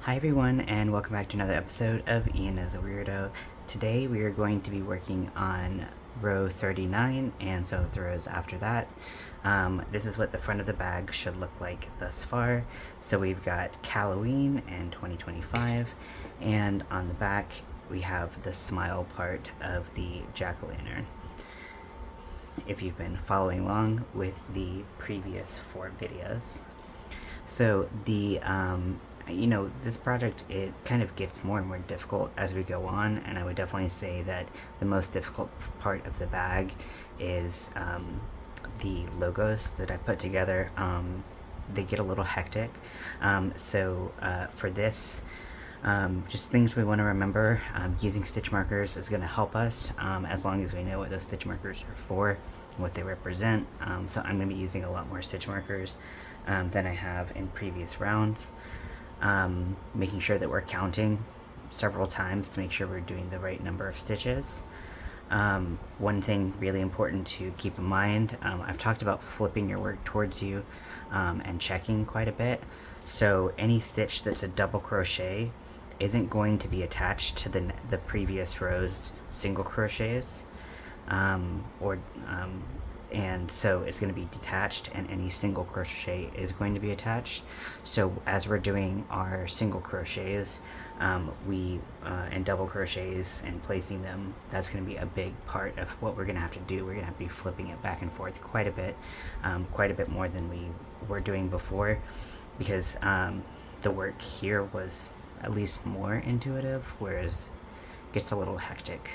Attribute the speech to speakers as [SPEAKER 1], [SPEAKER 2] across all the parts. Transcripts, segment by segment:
[SPEAKER 1] Hi everyone, and welcome back to another episode of Ian as a Weirdo. Today we are going to be working on row 39 and some of the rows after that. This is what the front of the bag should look like thus far. So we've got CAL-OWEEN and 2025, and on the back we have the smile part of the jack-o'-lantern, if you've been following along with the previous 4 videos. So this project, it kind of gets more and more difficult as we go on, and I would definitely say that the most difficult part of the bag is the logos that I put together. They get a little hectic, so for this, just things we want to remember. Using stitch markers is going to help us, as long as we know what those stitch markers are for, what they represent. So I'm going to be using a lot more stitch markers than I have in previous rounds. Making sure that we're counting several times to make sure we're doing the right number of stitches. One thing really important to keep in mind, I've talked about flipping your work towards you and checking quite a bit. So any stitch that's a double crochet isn't going to be attached to the previous row's single crochets, and so it's going to be detached, and any single crochet is going to be attached. So as we're doing our single crochets, and double crochets and placing them, that's going to be a big part of what we're going to have to do. We're going to have to be flipping it back and forth quite a bit more than we were doing before, because the work here was at least more intuitive, whereas it gets a little hectic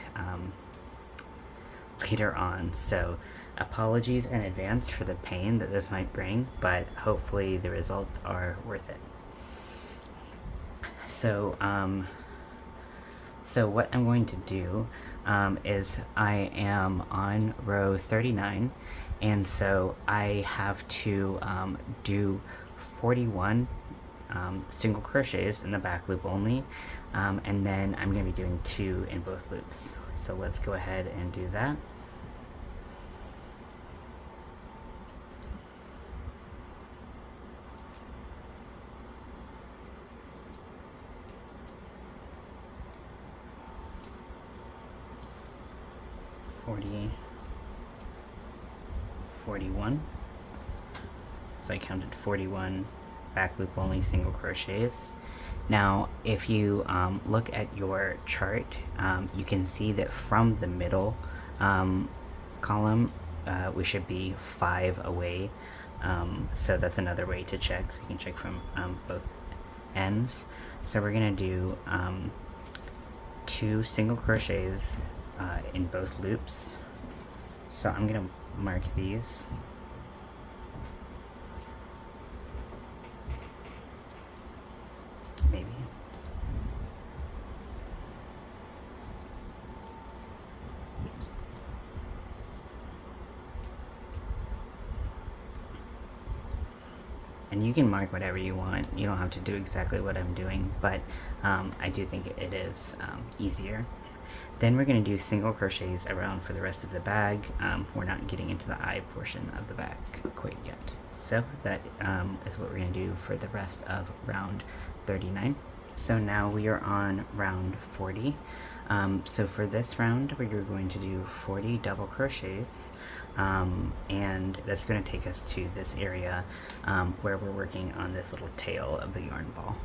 [SPEAKER 1] later on. So apologies in advance for the pain that this might bring, but hopefully the results are worth it. So what I'm going to do is I am on row 39, and so I have to do 41 single crochets in the back loop only, and then I'm going to be doing 2 in both loops. So let's go ahead and do that. $40, 41. So I counted 41 back loop only single crochets. Now if you look at your chart, you can see that from the middle column we should be 5 away, so that's another way to check. So you can check from both ends. So we're gonna do 2 single crochets in both loops. So I'm gonna mark these. Maybe. And you can mark whatever you want. You don't have to do exactly what I'm doing, but I do think it is easier. Then we're going to do single crochets around for the rest of the bag. We're not getting into the eye portion of the bag quite yet. So that is what we're going to do for the rest of round 39. So now we are on round 40. So for this round, we're going to do 40 double crochets, and that's going to take us to this area where we're working on this little tail of the yarn ball.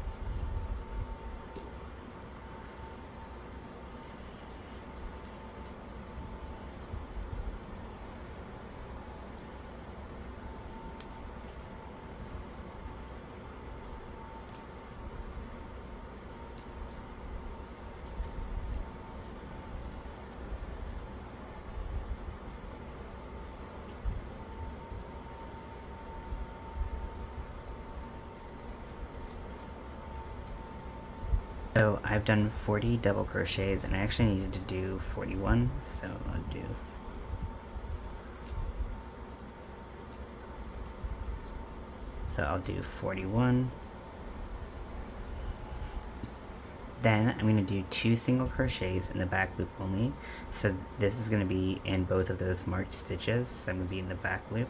[SPEAKER 1] So I've done 40 double crochets, and I actually needed to do 41, so I'll do I'll do 41. Then I'm going to do 2 single crochets in the back loop only. So this is going to be in both of those marked stitches. So I'm going to be in the back loop.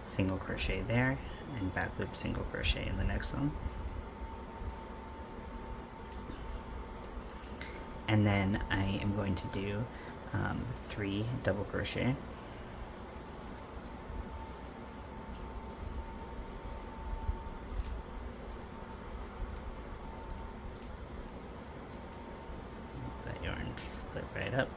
[SPEAKER 1] Single crochet there. and back loop single crochet in the next one. And then I am going to do 3 double crochet. That yarn split right up.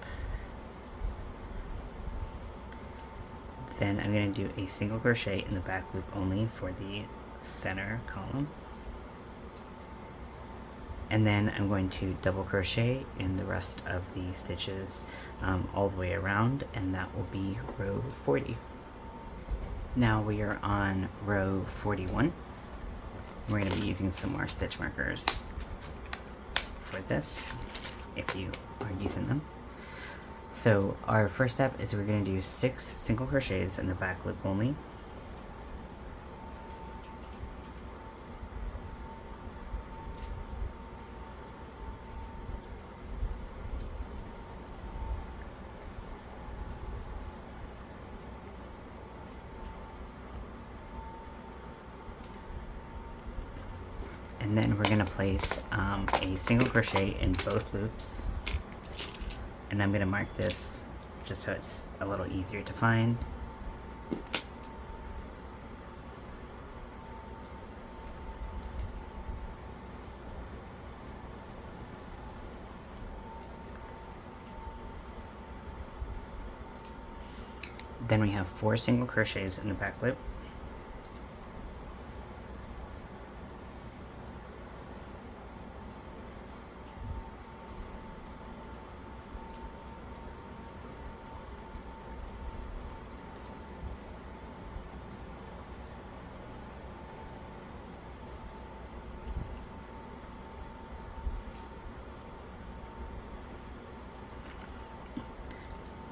[SPEAKER 1] Then I'm going to do a single crochet in the back loop only for the center column. And then I'm going to double crochet in the rest of the stitches all the way around, and that will be row 40. Now we are on row 41. We're going to be using some more stitch markers for this, if you are using them. So our first step is we're going to do 6 single crochets in the back loop only. And then we're going to place a single crochet in both loops, and I'm going to mark this just so it's a little easier to find. Then we have 4 single crochets in the back loop.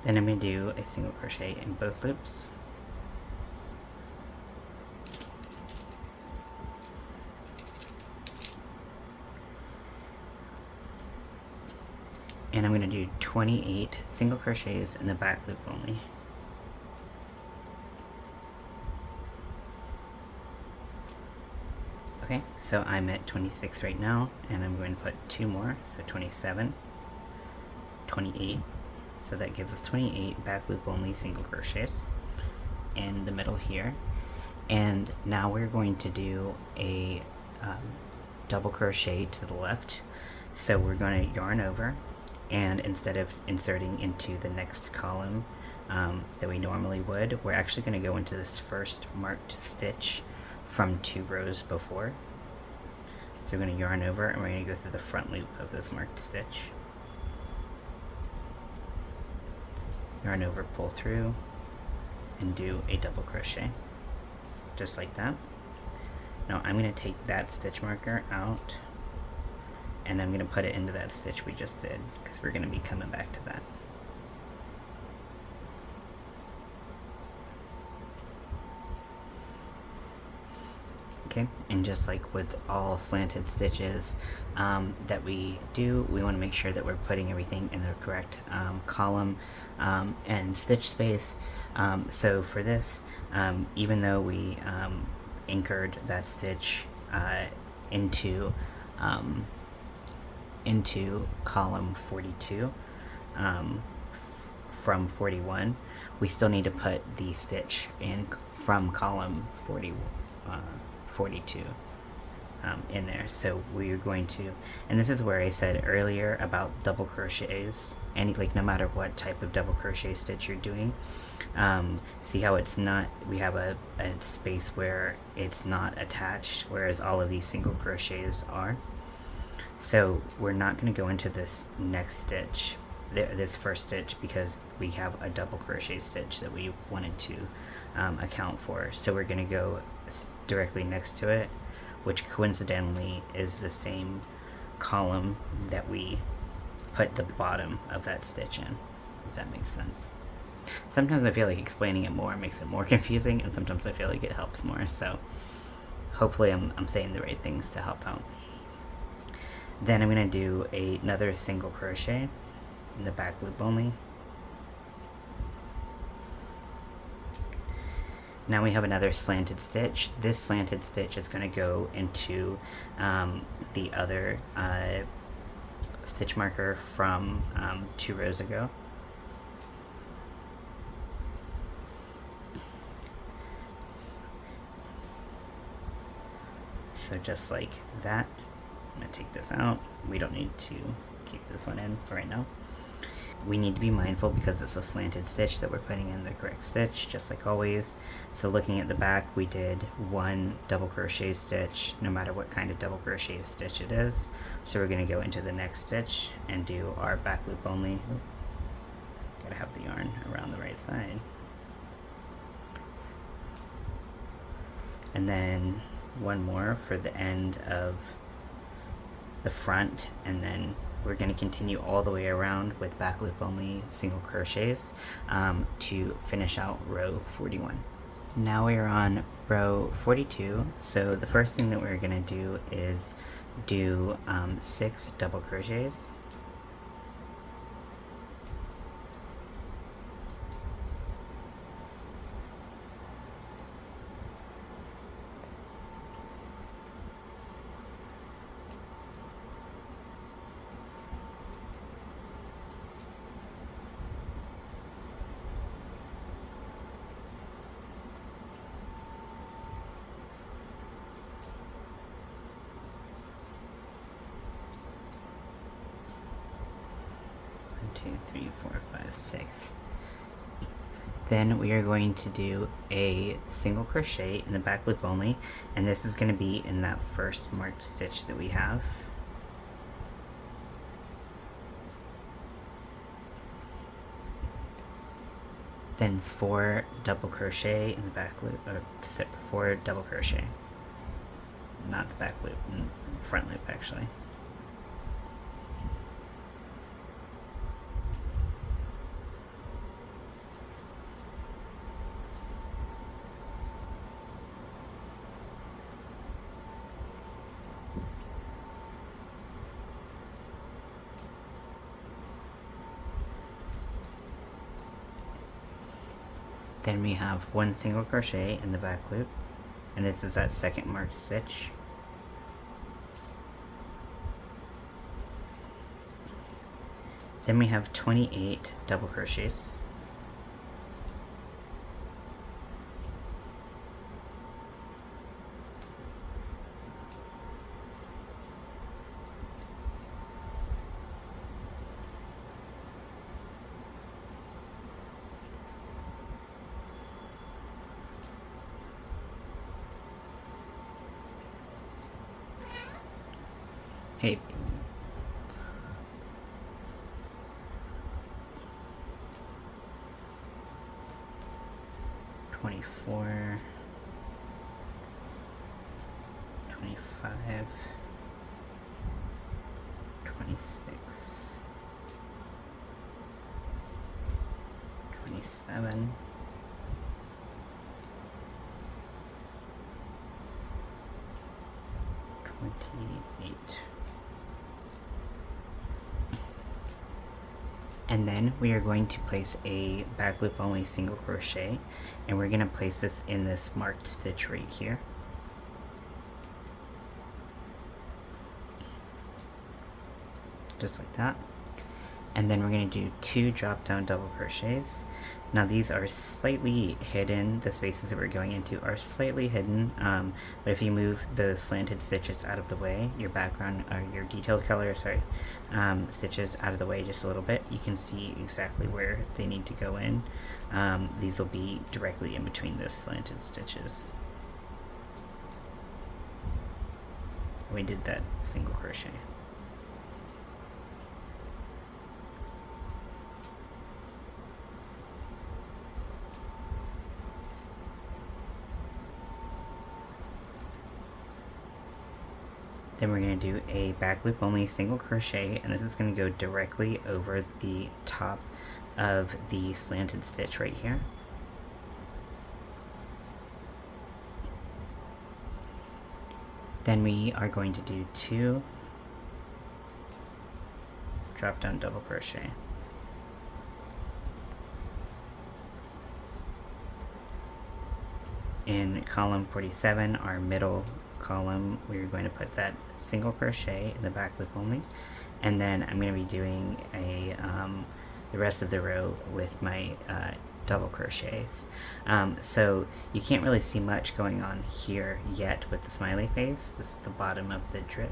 [SPEAKER 1] Then I'm going to do a single crochet in both loops. And I'm going to do 28 single crochets in the back loop only. Okay, so I'm at 26 right now, and I'm going to put 2 more, so 27, 28. So that gives us 28 back loop only single crochets in the middle here. And now we're going to do a double crochet to the left. So we're going to yarn over, and instead of inserting into the next column that we normally would, we're actually going to go into this first marked stitch from 2 rows before. So we're going to yarn over, and we're going to go through the front loop of this marked stitch. Yarn over, pull through, and do a double crochet, just like that. Now I'm going to take that stitch marker out, and I'm going to put it into that stitch we just did, because we're going to be coming back to that. Okay, and just like with all slanted stitches that we do, we want to make sure that we're putting everything in the correct column and stitch space. So for this, even though we anchored that stitch into column 42 from 41, we still need to put the stitch in from column 42 in there. So we're going to, and this is where I said earlier about double crochets, and like no matter what type of double crochet stitch you're doing, see how it's not, we have a space where it's not attached, whereas all of these single crochets are. So we're not going to go into this next stitch, this first stitch, because we have a double crochet stitch that we wanted to account for. So we're going to go directly next to it, which coincidentally is the same column that we put the bottom of that stitch in, if that makes sense. Sometimes I feel like explaining it more makes it more confusing, and sometimes I feel like it helps more, so hopefully I'm saying the right things to help out. Then I'm going to do another single crochet in the back loop only. Now we have another slanted stitch. This slanted stitch is going to go into the other stitch marker from 2 rows ago. So just like that. I'm going to take this out. We don't need to keep this one in for right now. We need to be mindful because it's a slanted stitch that we're putting in the correct stitch, just like always. So looking at the back, we did 1 double crochet stitch, no matter what kind of double crochet stitch it is. So we're going to go into the next stitch and do our back loop only. Gotta have the yarn around the right side. And then 1 more for the end of the front, and then we're going to continue all the way around with back loop only single crochets to finish out row 41. Now we are on row 42, so the first thing that we're going to do is do 6 double crochets. Two, 3, 4, 5, 6. Then we are going to do a single crochet in the back loop only, and this is going to be in that first marked stitch that we have. Then 4 double crochet in the back loop, or 4 double crochet, not the back loop, front loop actually. Then we have 1 single crochet in the back loop, and this is that second marked stitch. Then we have 28 double crochets. Hey. $24, $25, $26, $27, $28. And then we are going to place a back loop only single crochet, and we're going to place this in this marked stitch right here. Just like that. And then we're going to do 2 drop down double crochets. Now these are slightly hidden, the spaces that we're going into are slightly hidden, but if you move the slanted stitches out of the way, your background, or your detailed color, stitches out of the way just a little bit, you can see exactly where they need to go in. These will be directly in between those slanted stitches. We did that single crochet. Then we're going to do a back loop only single crochet, and this is going to go directly over the top of the slanted stitch right here. Then we are going to do 2 drop down double crochet. in column 47, our middle column, we're going to put that single crochet in the back loop only, and then I'm going to be doing a the rest of the row with my double crochets. So you can't really see much going on here yet with the smiley face. This is the bottom of the drip,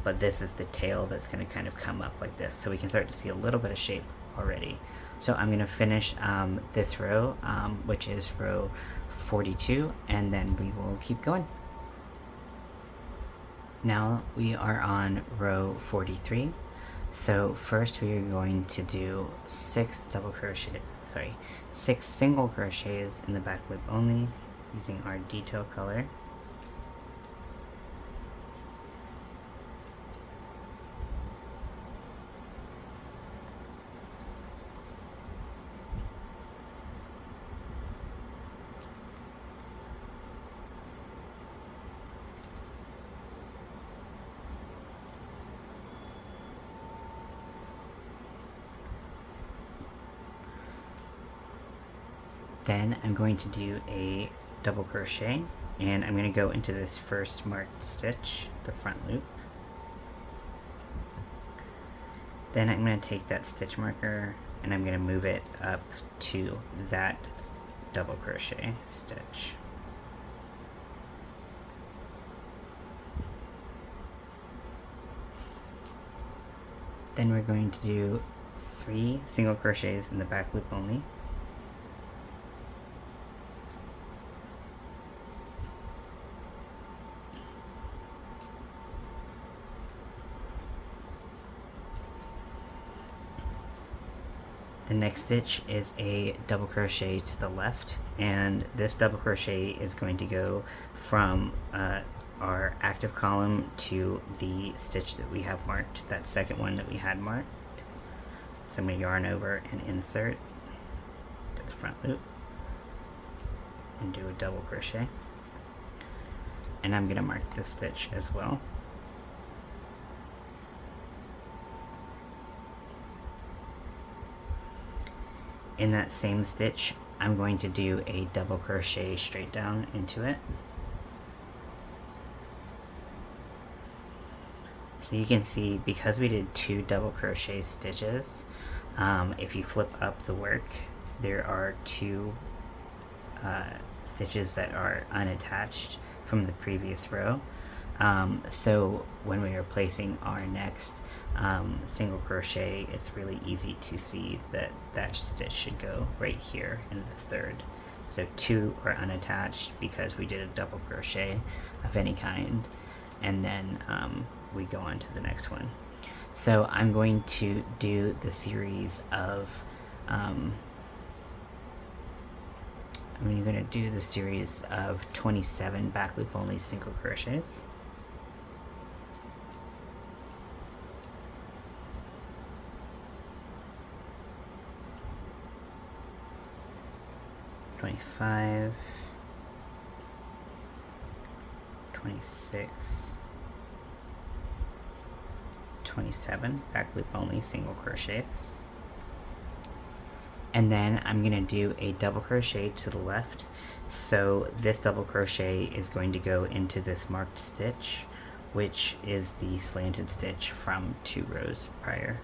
[SPEAKER 1] but this is the tail that's going to kind of come up like this, so we can start to see a little bit of shape already. So I'm going to finish this row, which is row 42, and then we will keep going. Now we are on row 43. So first we are going to do 6 single crochets in the back loop only, using our detail color. Then I'm going to do a double crochet, and I'm going to go into this first marked stitch, the front loop. Then I'm going to take that stitch marker and I'm going to move it up to that double crochet stitch. Then we're going to do 3 single crochets in the back loop only. The next stitch is a double crochet to the left, and this double crochet is going to go from our active column to the stitch that we have marked, that second one that we had marked. So I'm going to yarn over and insert to the front loop and do a double crochet, and I'm going to mark this stitch as well. In that same stitch, I'm going to do a double crochet straight down into it. So you can see, because we did 2 double crochet stitches, if you flip up the work, there are 2 stitches that are unattached from the previous row. So when we are placing our next single crochet, it's really easy to see that that stitch should go right here in the third. So 2 are unattached because we did a double crochet of any kind, and then we go on to the next one. So I'm going to do the series of I'm going to do the series of 27 back loop only single crochets. (25), 26, 27 back loop only single crochets, and then I'm going to do a double crochet to the left. So this double crochet is going to go into this marked stitch, which is the slanted stitch from 2 rows prior.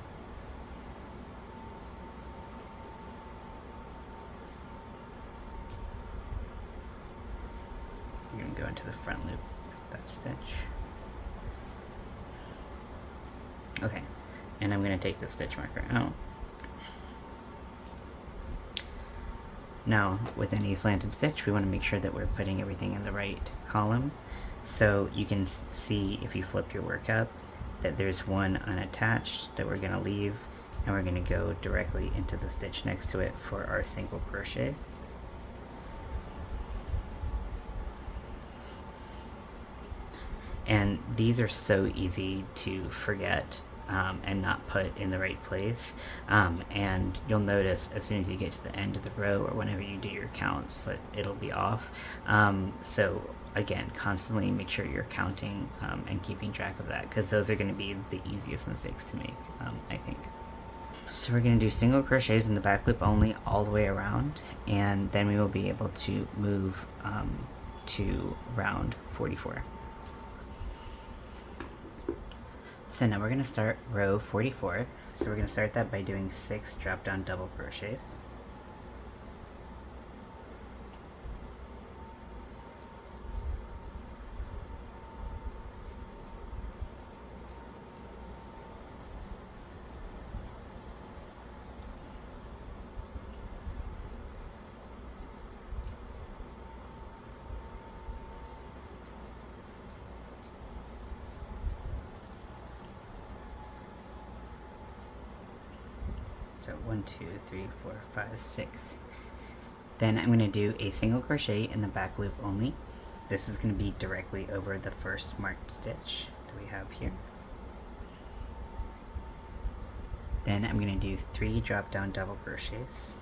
[SPEAKER 1] You're going to go into the front loop of that stitch. Okay, and I'm going to take the stitch marker out. Now, with any slanted stitch, we want to make sure that we're putting everything in the right column. So you can see, if you flip your work up, that there's one unattached that we're going to leave, and we're going to go directly into the stitch next to it for our single crochet. And these are so easy to forget and not put in the right place. And you'll notice as soon as you get to the end of the row, or whenever you do your counts, that it'll be off. So again, constantly make sure you're counting and keeping track of that, because those are going to be the easiest mistakes to make, I think. So we're going to do single crochets in the back loop only all the way around, and then we will be able to move to round 44. So now we're going to start row 44. So we're going to start that by doing 6 drop down double crochets. So 1, 2, 3, 4, 5, 6. Then I'm going to do a single crochet in the back loop only. This is going to be directly over the first marked stitch that we have here. Then I'm going to do 3 drop down double crochets.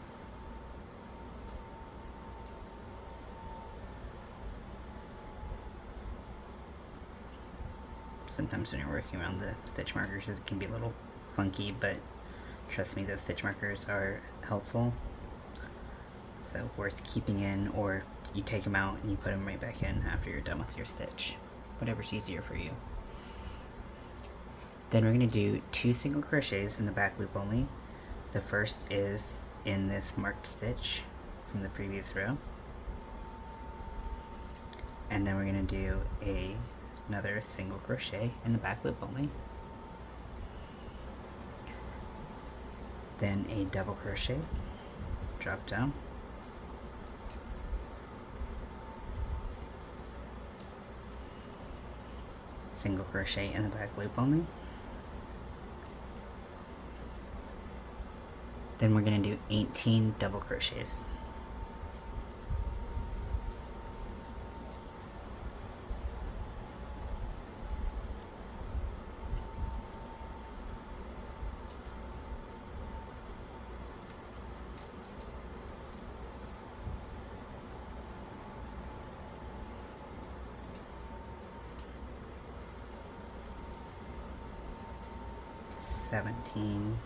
[SPEAKER 1] Sometimes when you're working around the stitch markers it can be a little funky, but trust me, those stitch markers are helpful. So worth keeping in, or you take them out and you put them right back in after you're done with your stitch. Whatever's easier for you. Then we're going to do 2 single crochets in the back loop only. The first is in this marked stitch from the previous row. And then we're going to do another single crochet in the back loop only. Then a double crochet, drop down, single crochet in the back loop only. Then we're going to do 18 double crochets. Seventeen,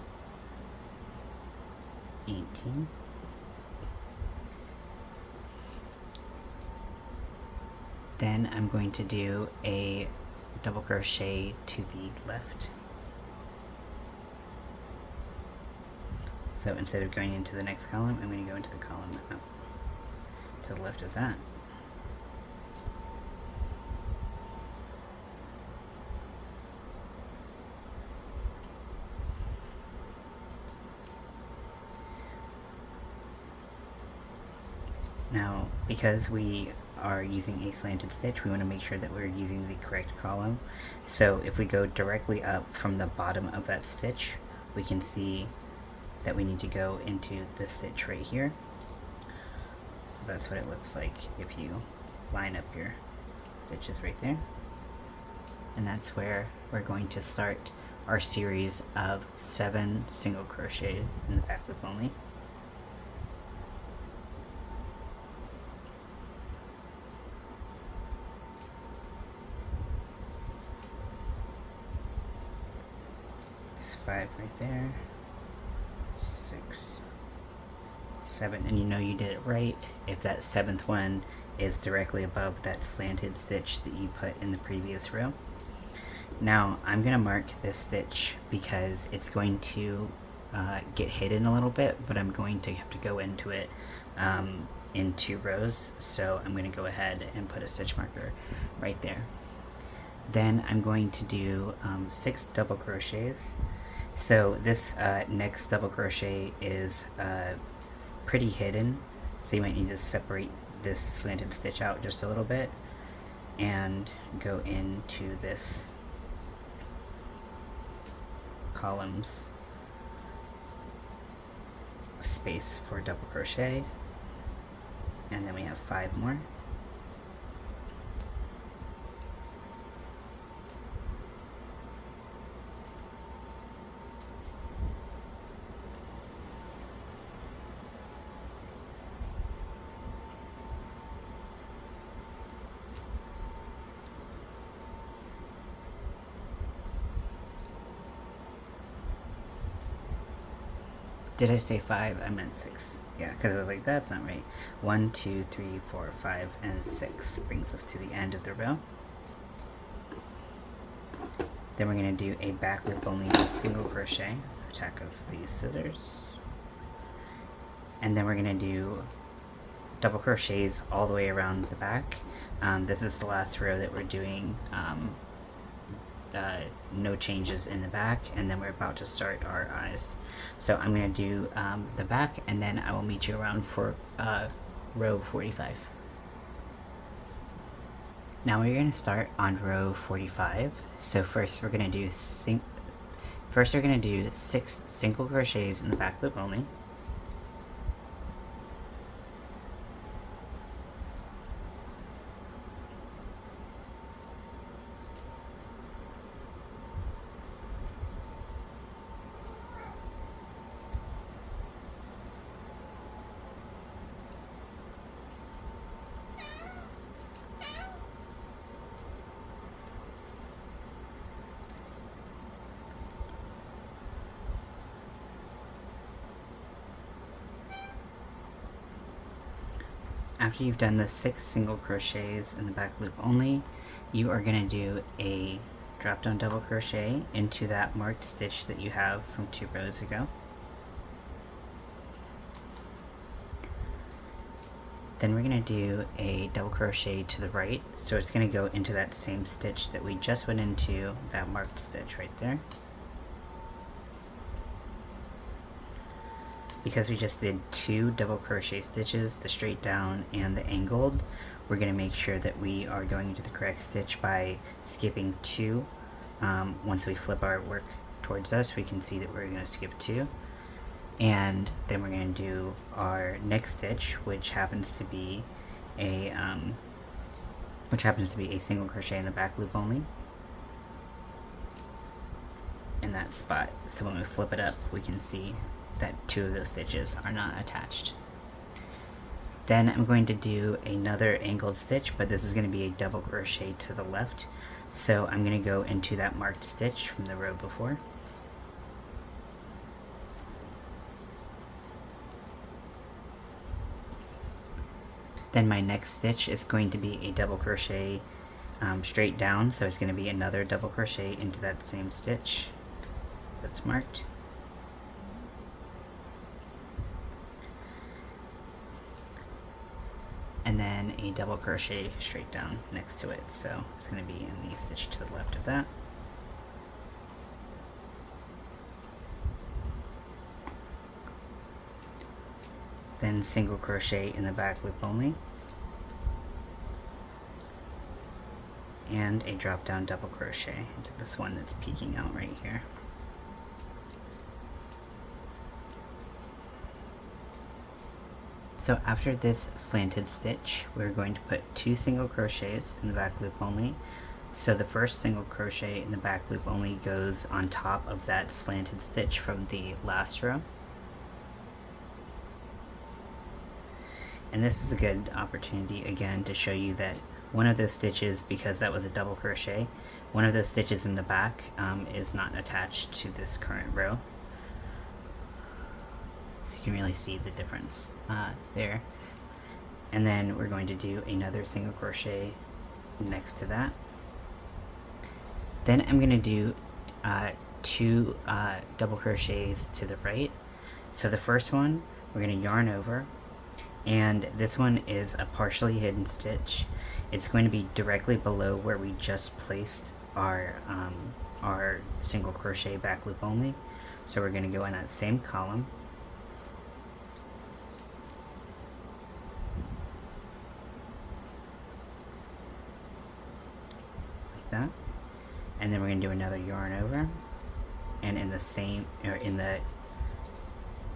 [SPEAKER 1] 18. Then I'm going to do a double crochet to the left. So instead of going into the next column, I'm going to go into the column up to the left of that. Now, because we are using a slanted stitch, we want to make sure that we're using the correct column. So if we go directly up from the bottom of that stitch, we can see that we need to go into the stitch right here. So that's what it looks like if you line up your stitches right there. And that's where we're going to start our series of 7 single crochet in the back loop only. There's 5 right there, 6, 7, and you know you did it right if that 7th one is directly above that slanted stitch that you put in the previous row. Now I'm going to mark this stitch because it's going to get hidden a little bit, but I'm going to have to go into it in 2 rows, so I'm going to go ahead and put a stitch marker right there. Then I'm going to do 6 double crochets. So this next double crochet is pretty hidden, so you might need to separate this slanted stitch out just a little bit and go into this columns space for double crochet, and then we have 5 more. Did I say 5? I meant 6. Yeah, because I was like, that's not right. 1, 2, 3, 4, 5, and 6 brings us to the end of the row. Then we're going to do a back loop only single crochet, attack of these scissors. And then we're going to do double crochets all the way around the back. This is the last row that we're doing no changes in the back, and then we're about to start our eyes. So I'm going to do the back, and then I will meet you around for row 45. Now we're going to start on row 45. So first we're going to do 6 single crochets in the back loop only. After you've done the 6 single crochets in the back loop only, you are going to do a drop down double crochet into that marked stitch that you have from 2 rows ago. Then we're going to do a double crochet to the right, so it's going to go into that same stitch that we just went into, that marked stitch right there. Because we just did 2 double crochet stitches, the straight down and the angled, we're going to make sure that we are going into the correct stitch by skipping 2. Once we flip our work towards us, we can see that we're going to skip 2. And then we're going to do our next stitch, which happens to be a single crochet in the back loop only, in that spot. So when we flip it up, we can see that 2 of those stitches are not attached. Then I'm going to do another angled stitch, but this is going to be a double crochet to the left. So I'm going to go into that marked stitch from the row before. Then my next stitch is going to be a double crochet straight down, so it's going to be another double crochet into that same stitch that's marked. And then a double crochet straight down next to it, so it's going to be in the stitch to the left of that. Then single crochet in the back loop only, and a drop down double crochet into this one that's peeking out right here. So after this slanted stitch, we're going to put 2 single crochets in the back loop only. So the first single crochet in the back loop only goes on top of that slanted stitch from the last row. And this is a good opportunity again to show you that one of those stitches, because that was a double crochet, one of those stitches in the back is not attached to this current row. So you can really see the difference there. And then we're going to do another single crochet next to that. Then I'm going to do 2 double crochets to the right. So the first one we're going to yarn over, and this one is a partially hidden stitch. It's going to be directly below where we just placed our single crochet back loop only. So we're going to go in that same column. Like that. And then we're going to do another yarn over, and in the same, or in the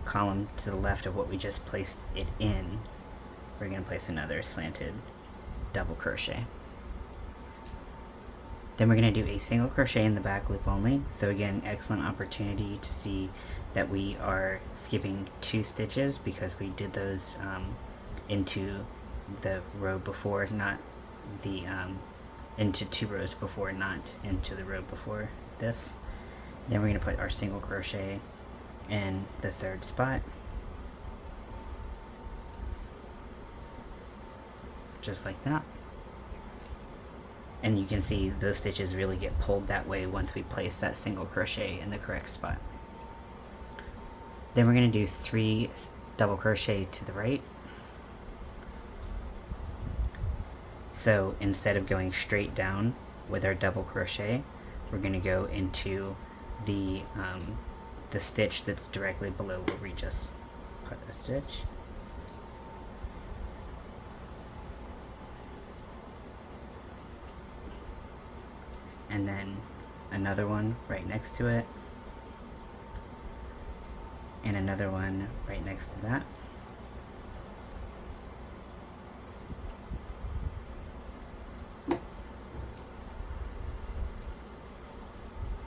[SPEAKER 1] column to the left of what we just placed it in, we're going to place another slanted double crochet. Then we're going to do a single crochet in the back loop only. So again, excellent opportunity to see that we are skipping 2 stitches because we did those into the row before, not the into 2 rows before, not into the row before this. Then we're going to put our single crochet in the third spot, just like that. And you can see those stitches really get pulled that way once we place that single crochet in the correct spot. Then we're going to do 3 double crochet to the right. So instead of going straight down with our double crochet, we're going to go into the stitch that's directly below where we just put a stitch. And then another one right next to it, and another one right next to that.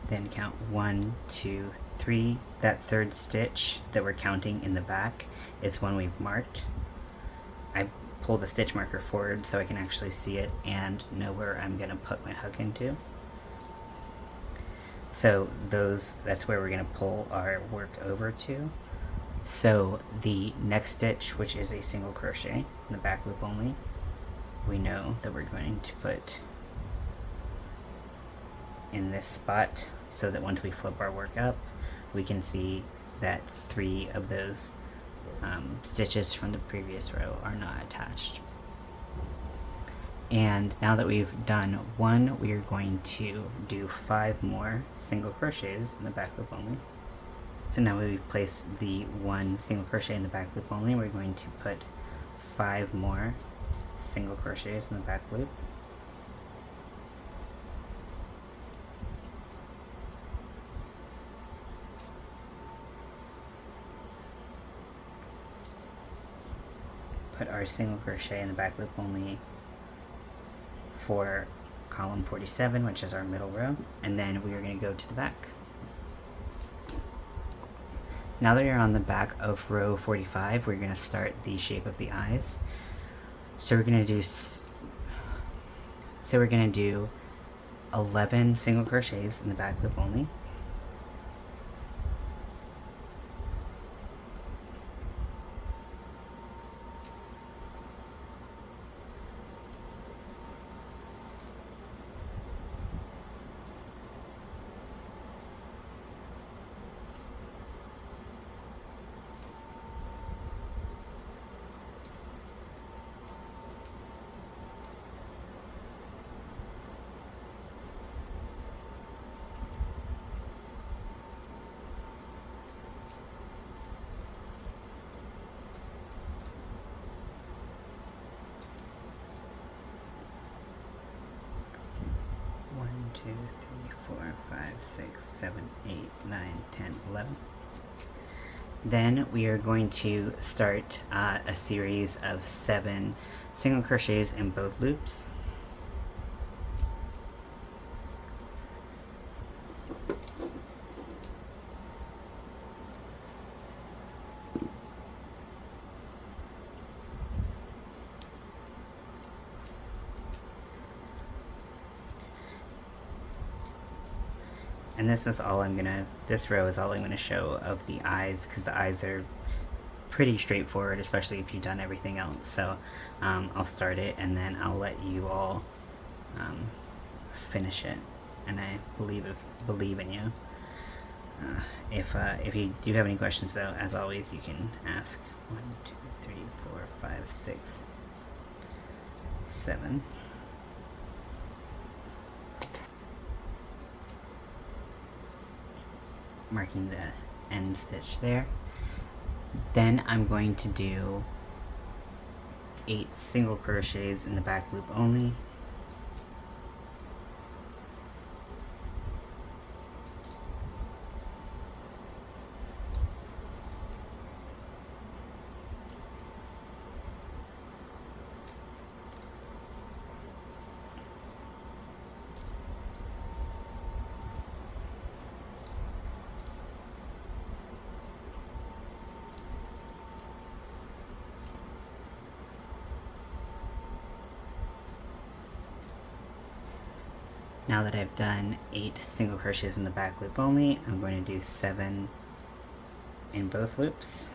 [SPEAKER 1] Then count 1, 2, 3. That third stitch that we're counting in the back is one we've marked. I pull the stitch marker forward so I can actually see it and know where I'm going to put my hook into. So that's where we're going to pull our work over to. So the next stitch, which is a single crochet in the back loop only, we know that we're going to put in this spot so that once we flip our work up, we can see that 3 of those stitches from the previous row are not attached. And now that we've done 1, we are going to do 5 more single crochets in the back loop only. So now we place the 1 single crochet in the back loop only, we're going to put 5 more single crochets in the back loop. Put our single crochet in the back loop only for column 47, which is our middle row, and then we are going to go to the back. Now that you're on the back of row 45, we're going to start the shape of the eyes. So we're going to do 11 single crochets in the back loop only. Two, 3, 4, 5, 6, 7, 8, 9, 10, 11. Then we are going to start a series of 7 single crochets in both loops. And this row is all I'm gonna show of the eyes, because the eyes are pretty straightforward, especially if you've done everything else. So I'll start it and then I'll let you all finish it. And I believe in you. If you do have any questions though, as always, you can ask. 1, 2, 3, 4, 5, 6, 7. Marking the end stitch there. Then I'm going to do 8 single crochets in the back loop only. Now that I've done 8 single crochets in the back loop only, I'm going to do 7 in both loops.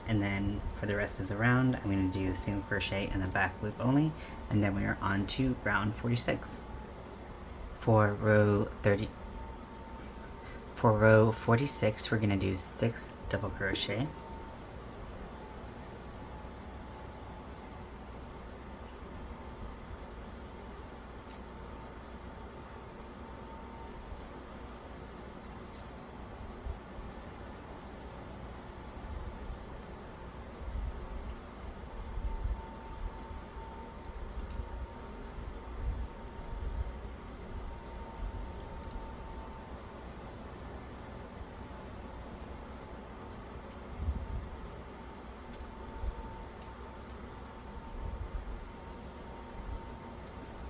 [SPEAKER 1] And then for the rest of the round, I'm going to do single crochet in the back loop only, and then we are on to round 46. For row 46, we're going to do 6 double crochet.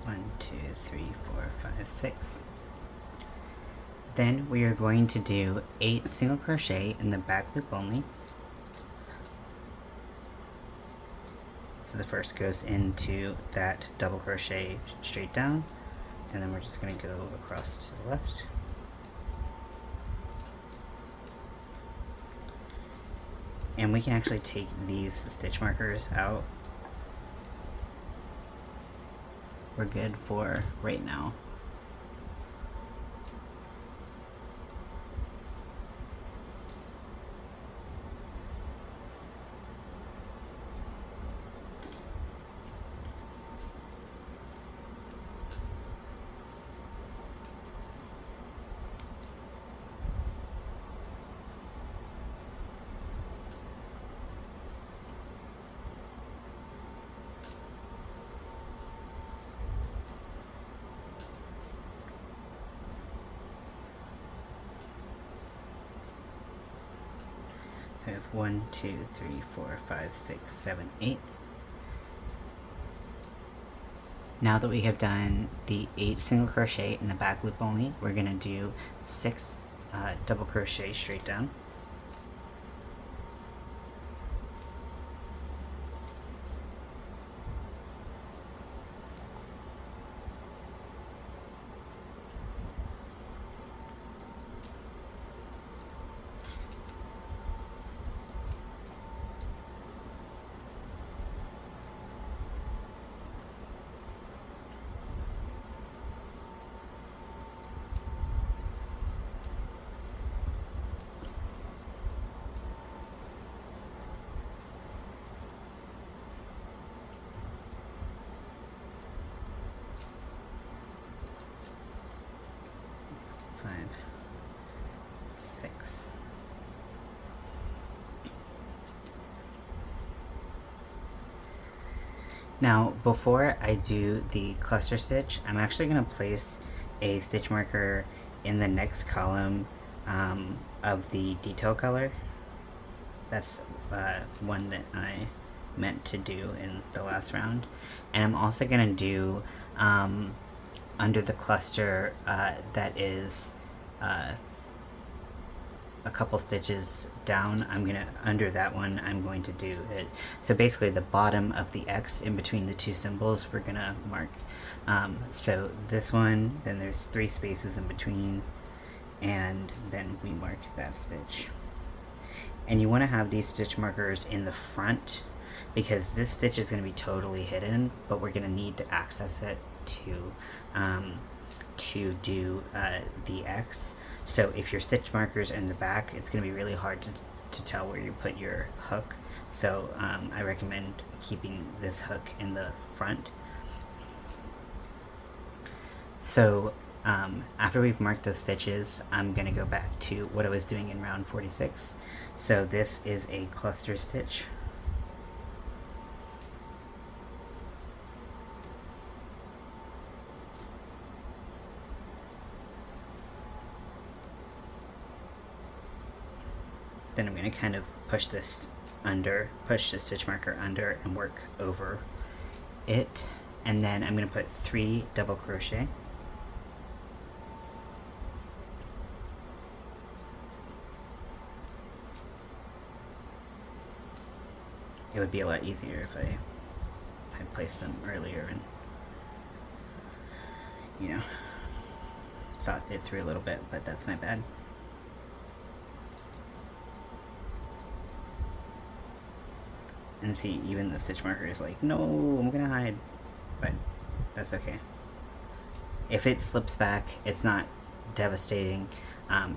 [SPEAKER 1] One, two, three, four, five, 6. Then we are going to do 8 single crochet in the back loop only. So the first goes into that double crochet straight down, and then we're just going to go across to the left. And we can actually take these stitch markers out. We're good for right now. I have 1, 2, 3, 4, 5, 6, 7, 8. Now that we have done the 8 single crochet in the back loop only, we're going to do 6 double crochet straight down. Five, 6. Now, before I do the cluster stitch, I'm actually going to place a stitch marker in the next column of the detail color. That's one that I meant to do in the last round. And I'm also going to do under the cluster that is a couple stitches down, under that one I'm going to do it. So basically the bottom of the X in between the two symbols we're gonna mark. So this one, then there's 3 spaces in between, and then we mark that stitch. And you want to have these stitch markers in the front because this stitch is going to be totally hidden, but we're going to need to access it to do the X. So if your stitch markers in the back, it's going to be really hard to tell where you put your hook. So I recommend keeping this hook in the front. So after we've marked those stitches, I'm going to go back to what I was doing in round 46. So this is a cluster stitch. going to kind of push the stitch marker under and work over it. And then I'm going to put 3 double crochet. It would be a lot easier if I had placed them earlier and, you know, thought it through a little bit, but that's my bad. And see, even the stitch marker is like, no, I'm gonna hide, but that's okay. If it slips back, it's not devastating.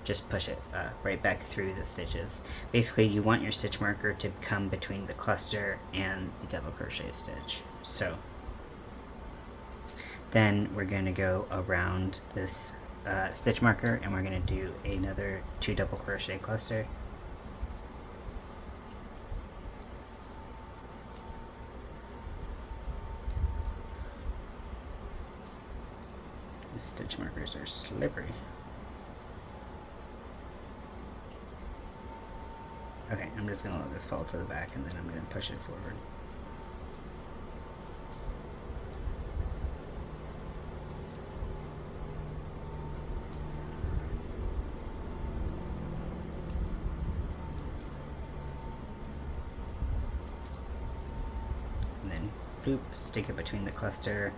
[SPEAKER 1] Just push it right back through the stitches. Basically, you want your stitch marker to come between the cluster and the double crochet stitch. So then we're going to go around this stitch marker, and we're going to do another 2 double crochet cluster. The stitch markers are slippery. Okay, I'm just going to let this fall to the back, and then I'm going to push it forward. And then, bloop, stick it between the cluster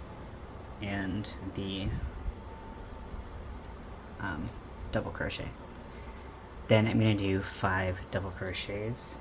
[SPEAKER 1] and the double crochet. Then I'm going to do 5 double crochets.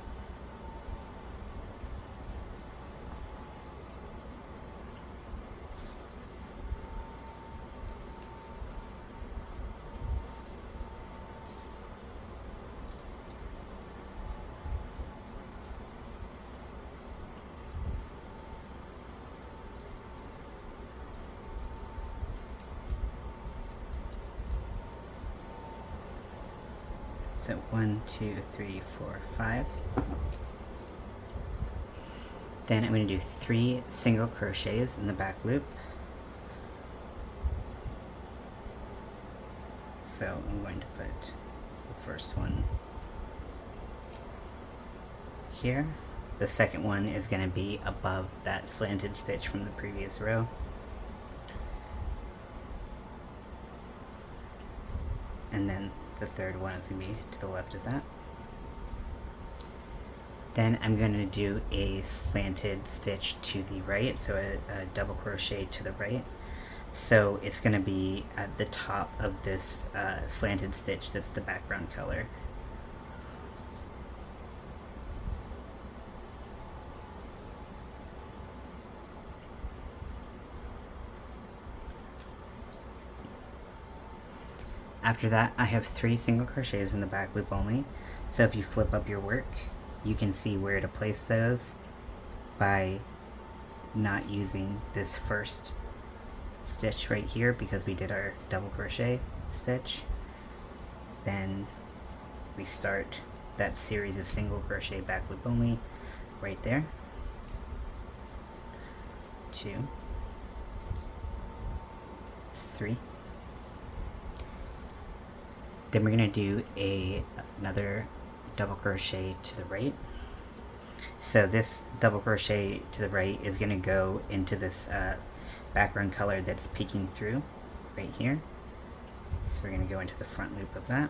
[SPEAKER 1] So 1, 2, 3, 4, 5. Then I'm going to do 3 single crochets in the back loop. So I'm going to put the first one here. The second one is going to be above that slanted stitch from the previous row. And then the third one is going to be to the left of that. Then I'm going to do a slanted stitch to the right, so a double crochet to the right. So it's going to be at the top of this slanted stitch that's the background color. After that, I have 3 single crochets in the back loop only. So if you flip up your work, you can see where to place those by not using this first stitch right here because we did our double crochet stitch. Then we start that series of single crochet back loop only right there. 2, 3. Then we're going to do another double crochet to the right. So this double crochet to the right is going to go into this background color that's peeking through right here. So we're going to go into the front loop of that.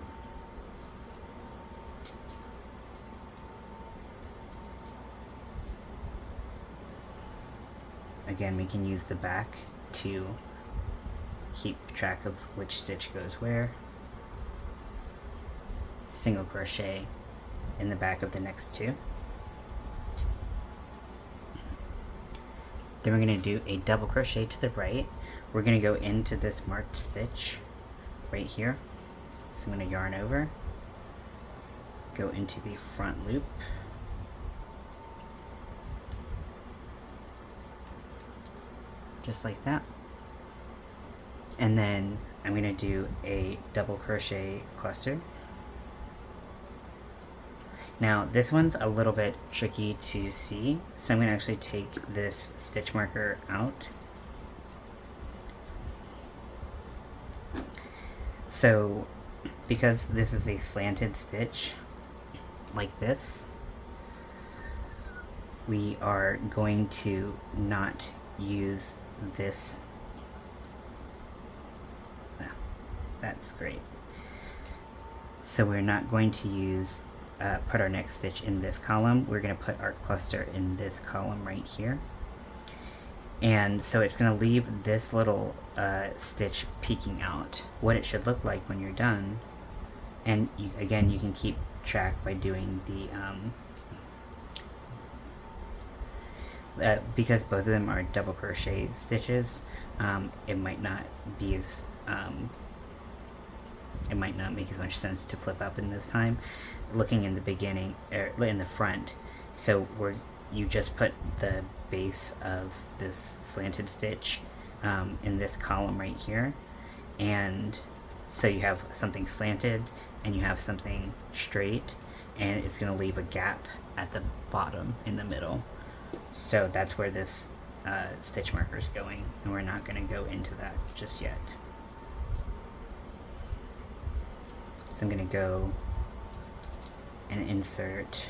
[SPEAKER 1] Again, we can use the back to keep track of which stitch goes where. Single crochet in the back of the next 2. Then we're going to do a double crochet to the right. We're going to go into this marked stitch right here. So I'm going to yarn over, go into the front loop, just like that. And then I'm going to do a double crochet cluster. Now this one's a little bit tricky to see, so I'm going to actually take this stitch marker out. So because this is a slanted stitch, like this, we are going to not use this. That's great. So we're not going to use put our next stitch in this column. We're going to put our cluster in this column right here. And so it's going to leave this little stitch peeking out. What it should look like when you're done, and again, you can keep track by doing the because both of them are double crochet stitches, it might not be as it might not make as much sense to flip up in this time. Looking in the beginning, in the front, so you just put the base of this slanted stitch in this column right here, and so you have something slanted and you have something straight, and it's going to leave a gap at the bottom in the middle. So that's where this stitch marker is going, and we're not going to go into that just yet. So I'm going to go and insert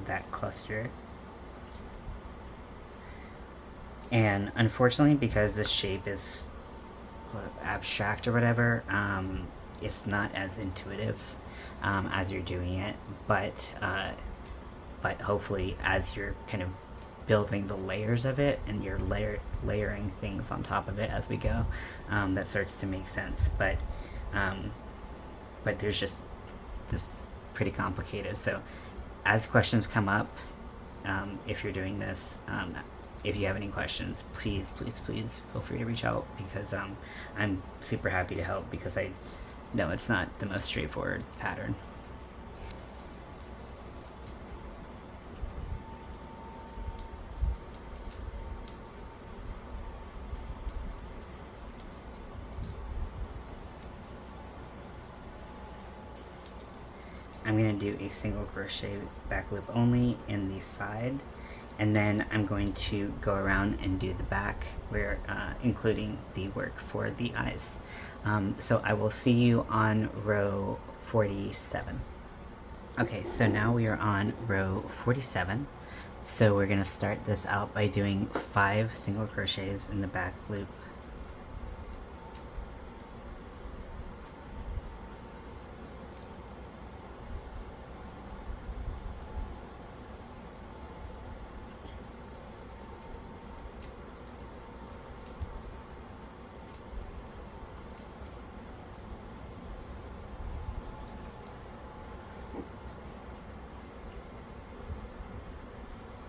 [SPEAKER 1] that cluster. And unfortunately, because this shape is abstract or whatever, it's not as intuitive as you're doing it, but hopefully as you're kind of building the layers of it and you're layering things on top of it as we go, that starts to make sense. But there's just this pretty complicated. So as questions come up, if you're doing this, if you have any questions, please feel free to reach out, because I'm super happy to help, because I know it's not the most straightforward pattern. I'm going to do a single crochet back loop only in the side, and then I'm going to go around and do the back, where including the work for the eyes. So I will see you on row 47. Okay, so now we are on row 47. So we're going to start this out by doing 5 single crochets in the back loop.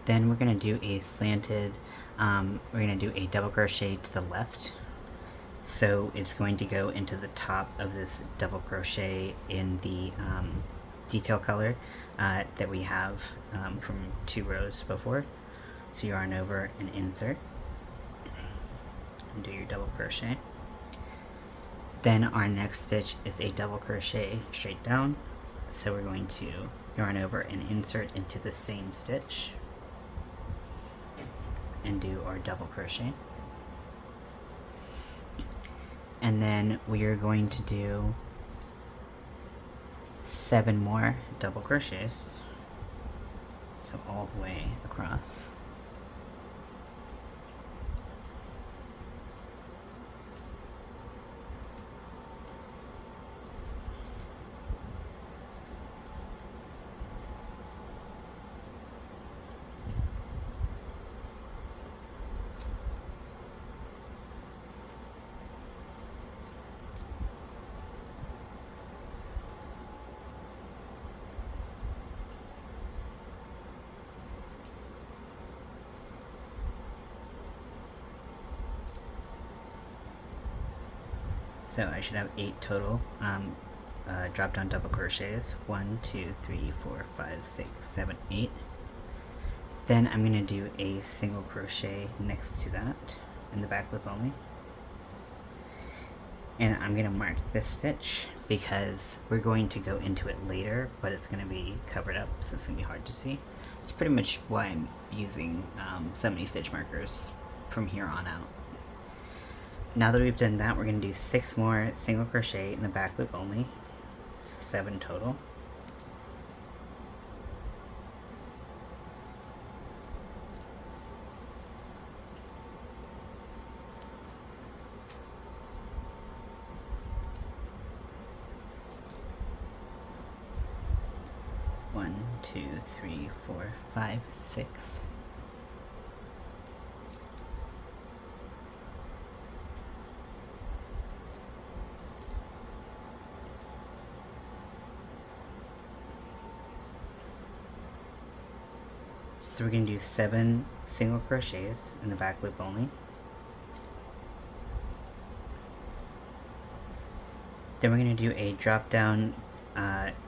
[SPEAKER 1] Then we're going to do a slanted, we're going to do a double crochet to the left. So it's going to go into the top of this double crochet in the detail color that we have from 2 rows before. So yarn over and insert, and do your double crochet. Then our next stitch is a double crochet straight down. So we're going to yarn over and insert into the same stitch, and do our double crochet. And then we are going to do 7 more double crochets, so all the way across. So I should have 8 total drop down double crochets. 1, 2, 3, 4, 5, 6, 7, 8. Then I'm going to do a single crochet next to that in the back loop only. And I'm going to mark this stitch because we're going to go into it later, but it's going to be covered up, so it's going to be hard to see. It's pretty much why I'm using so many stitch markers from here on out. Now that we've done that, we're going to do 6 more single crochet in the back loop only, so 7 total. 2, 3, 4, 5, 6. So we're going to do 7 single crochets in the back loop only. Then we're going to do a drop down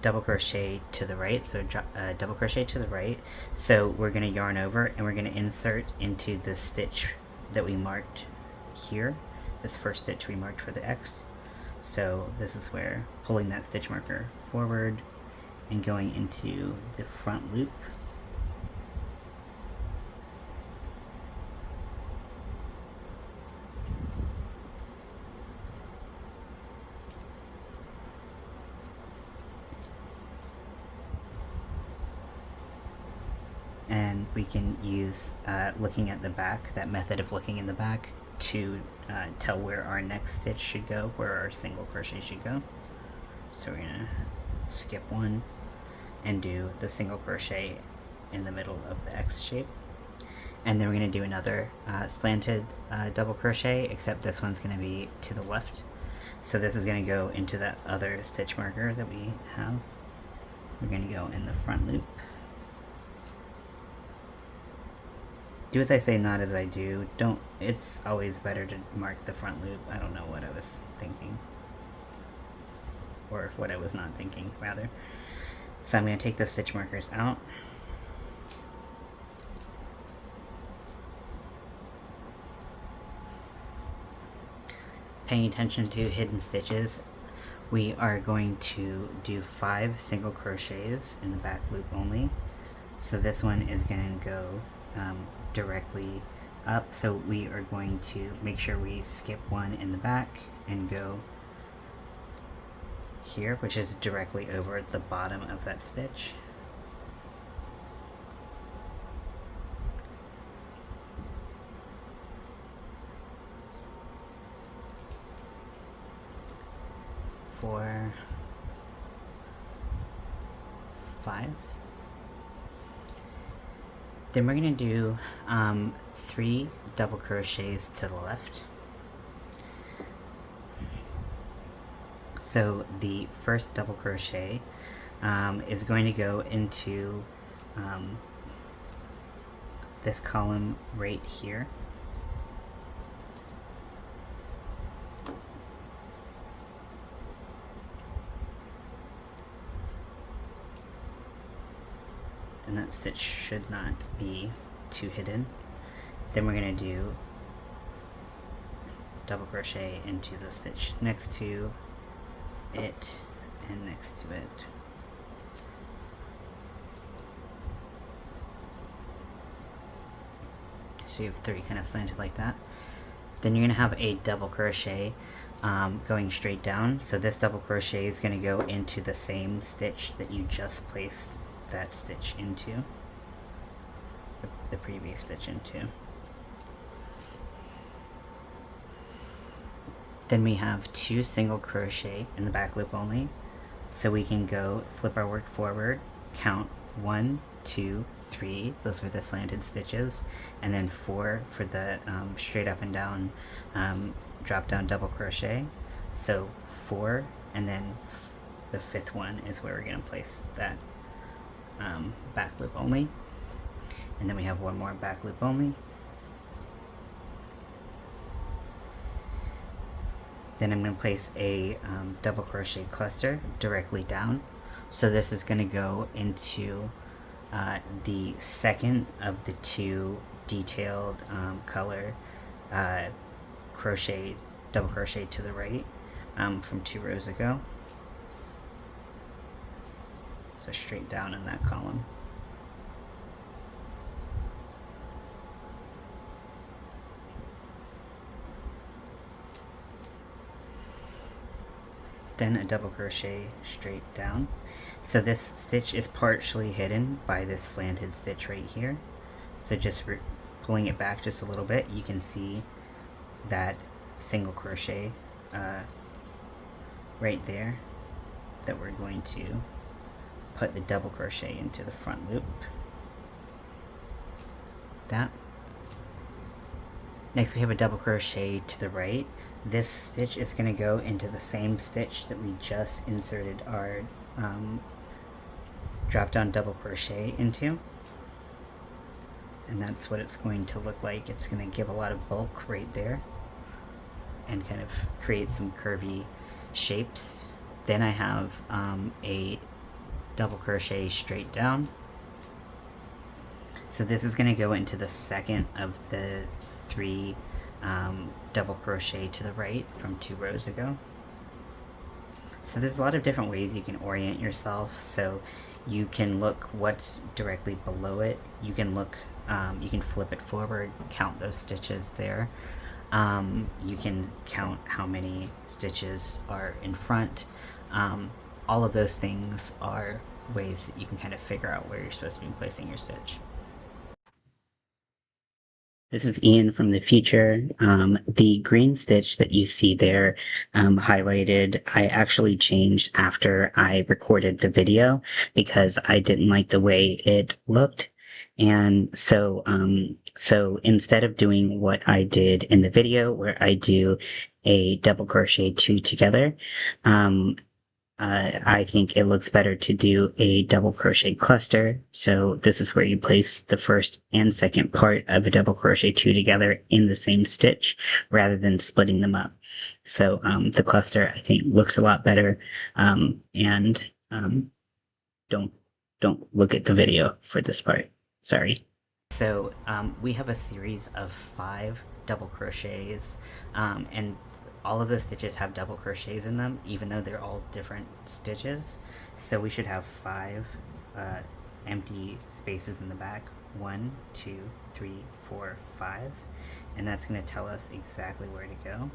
[SPEAKER 1] double crochet to the right, so double crochet to the right. So we're going to yarn over and we're going to insert into the stitch that we marked here, this first stitch we marked for the X. So this is where pulling that stitch marker forward and going into the front loop. And we can use looking at the back, that method of looking in the back, to tell where our next stitch should go, where our single crochet should go. So we're gonna skip one and do the single crochet in the middle of the X shape. And then we're gonna do another slanted double crochet, except this one's gonna be to the left. So this is gonna go into that other stitch marker that we have. We're gonna go in the front loop. Do as I say, not as I do. It's always better to mark the front loop. I don't know what I was thinking. Or what I was not thinking, rather. So I'm going to take those stitch markers out. Paying attention to hidden stitches, we are going to do 5 single crochets in the back loop only. So this one is going to go directly up, so we are going to make sure we skip one in the back and go here, which is directly over the bottom of that stitch. Four, 5. Then we're going to do 3 double crochets to the left. So the first double crochet is going to go into this column right here. And that stitch should not be too hidden. Then we're going to do double crochet into the stitch next to it and next to it. So you have 3 kind of slanted like that. Then you're going to have a double crochet going straight down. So this double crochet is going to go into the same stitch that you just placed that stitch into, the previous stitch into. Then we have 2 single crochet in the back loop only, so we can go flip our work forward, count 1, 2, 3, those were the slanted stitches, and then 4 for the straight up and down drop down double crochet. So 4, and then the 5th one is where we're going to place that back loop only. And then we have 1 more back loop only. Then I'm going to place a double crochet cluster directly down. So this is going to go into the second of the 2 detailed color crochet, double crochet to the right from 2 rows ago. So straight down in that column. Then a double crochet straight down. So this stitch is partially hidden by this slanted stitch right here. So just pulling it back just a little bit, you can see that single crochet right there that we're going to put the double crochet into the front loop. That. Next we have a double crochet to the right. This stitch is going to go into the same stitch that we just inserted our drop down double crochet into, and that's what it's going to look like. It's going to give a lot of bulk right there and kind of create some curvy shapes. Then I have a double crochet straight down. So this is going to go into the second of the 3 double crochet to the right from 2 rows ago. So there's a lot of different ways you can orient yourself. So you can look what's directly below it. You can look, you can flip it forward, count those stitches there. You can count how many stitches are in front. All of those things are ways that you can kind of figure out where you're supposed to be placing your stitch. This is Ian from the future. The green stitch that you see there highlighted, I actually changed after I recorded the video because I didn't like the way it looked. And so, so instead of doing what I did in the video where I do a double crochet 2 together, I think it looks better to do a double crochet cluster. So this is where you place the first and second part of a double crochet 2 together in the same stitch rather than splitting them up. So the cluster I think looks a lot better, and don't look at the video for this part. Sorry. So we have a series of 5 double crochets, and all of the stitches have double crochets in them, even though they're all different stitches. So we should have 5 empty spaces in the back. 1, 2, 3, 4, 5. And that's going to tell us exactly where to go.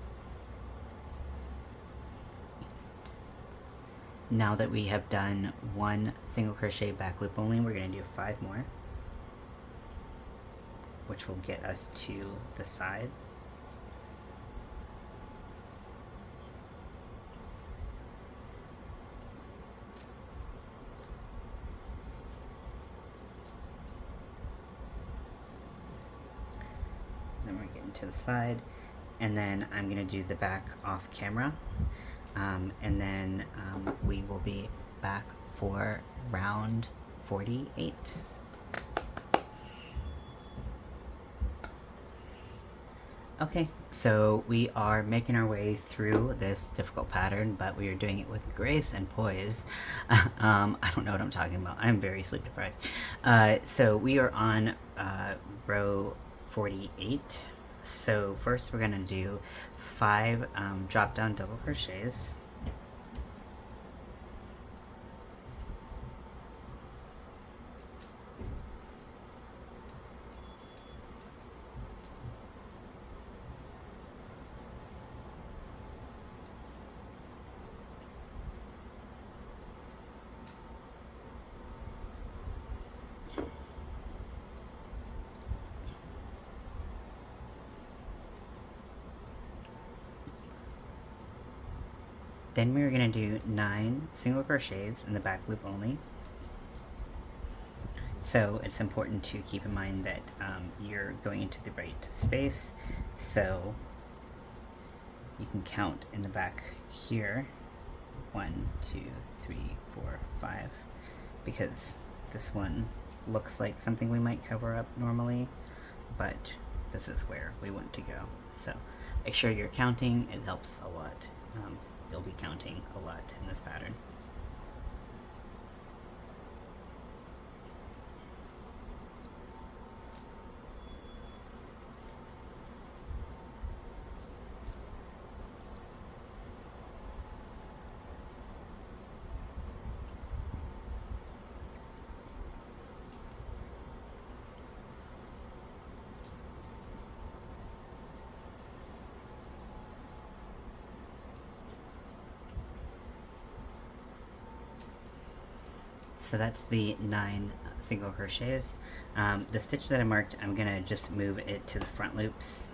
[SPEAKER 1] Now that we have done 1 single crochet back loop only, we're going to do 5 more, which will get us to the side. Then we're getting to the side, and then I'm going to do the back off camera, and then we will be back for round 48. Okay, so we are making our way through this difficult pattern, but we are doing it with grace and poise. I don't know what I'm talking about. I'm very sleep deprived. So we are on row 48. So first we're gonna do 5 drop down double crochets. Then we're going to do 9 single crochets in the back loop only. So it's important to keep in mind that you're going into the right space. So you can count in the back here, 1, 2, 3, 4, 5, because this one looks like something we might cover up normally, but this is where we want to go. So make sure you're counting. It helps a lot. You'll be counting a lot in this pattern. So that's the 9 single crochets. The stitch that I marked, I'm gonna just move it to the front loops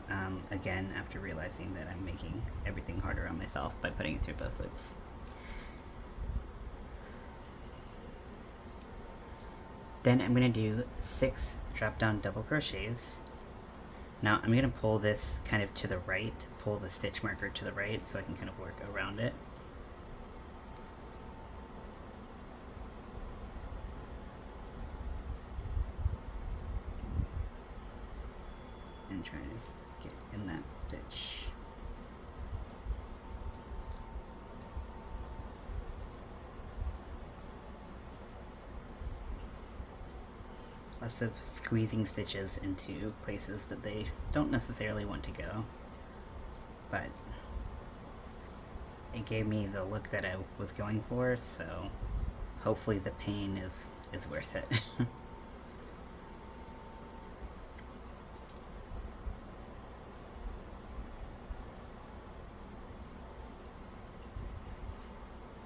[SPEAKER 1] again after realizing that I'm making everything harder on myself by putting it through both loops. Then I'm going to do 6 drop down double crochets. Now I'm going to pull this kind of to the right, pull the stitch marker to the right so I can kind of work around it. And try to get in that stitch. Lots of squeezing stitches into places that they don't necessarily want to go, but it gave me the look that I was going for, so hopefully the pain is worth it.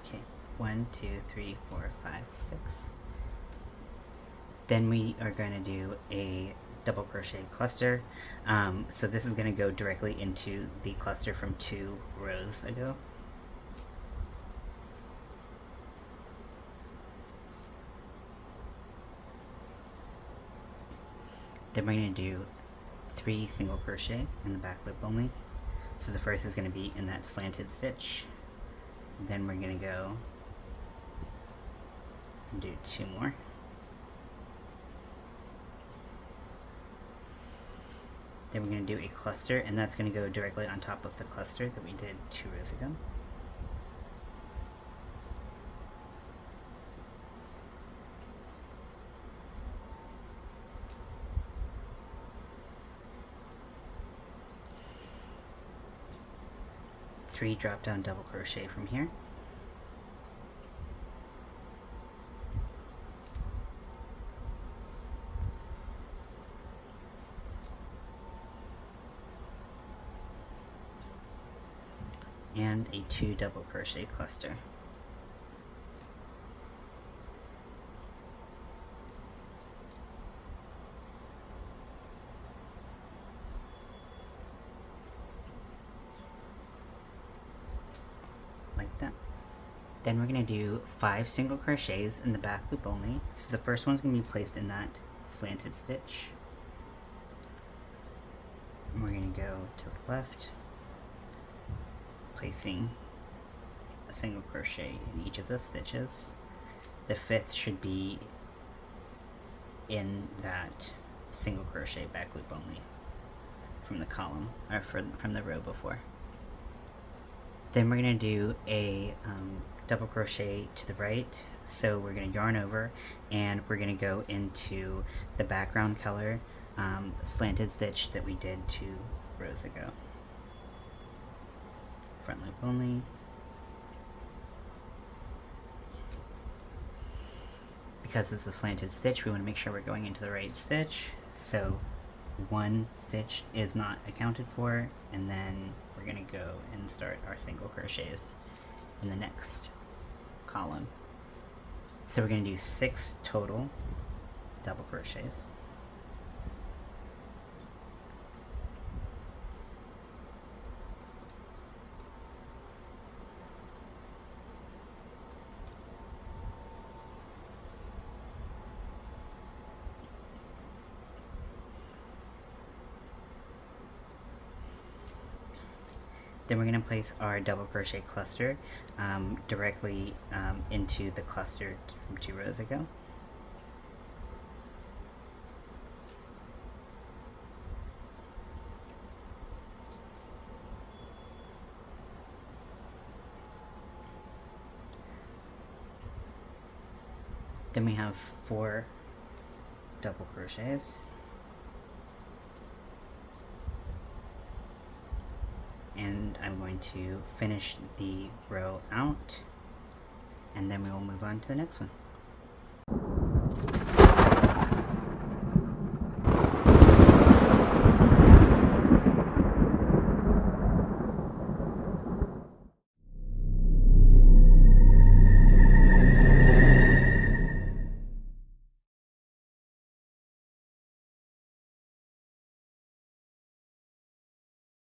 [SPEAKER 1] Okay, 1, 2, 3, 4, 5, 6. Then we are going to do a double crochet cluster. So this is going to go directly into the cluster from 2 rows ago. Then we're going to do 3 single crochet in the back loop only. So the first is going to be in that slanted stitch. Then we're going to go and do 2 more. Then we're going to do a cluster, and that's going to go directly on top of the cluster that we did 2 rows ago. Three drop down double crochet from here. And a 2 double crochet cluster. Like that. Then we're going to do 5 single crochets in the back loop only. So the first one's going to be placed in that slanted stitch. And we're going to go to the left, placing a single crochet in each of those stitches. The 5th should be in that single crochet back loop only from the column, or from the row before. Then we're going to do a double crochet to the right, so we're going to yarn over and we're going to go into the background color slanted stitch that we did 2 rows ago. Front loop only. Because it's a slanted stitch, we want to make sure we're going into the right stitch, so 1 stitch is not accounted for, and then we're going to go and start our single crochets in the next column. So we're going to do 6 total double crochets. Then we're going to place our double crochet cluster directly into the cluster from 2 rows ago. Then we have 4 double crochets. And I'm going to finish the row out, and then we will move on to the next one.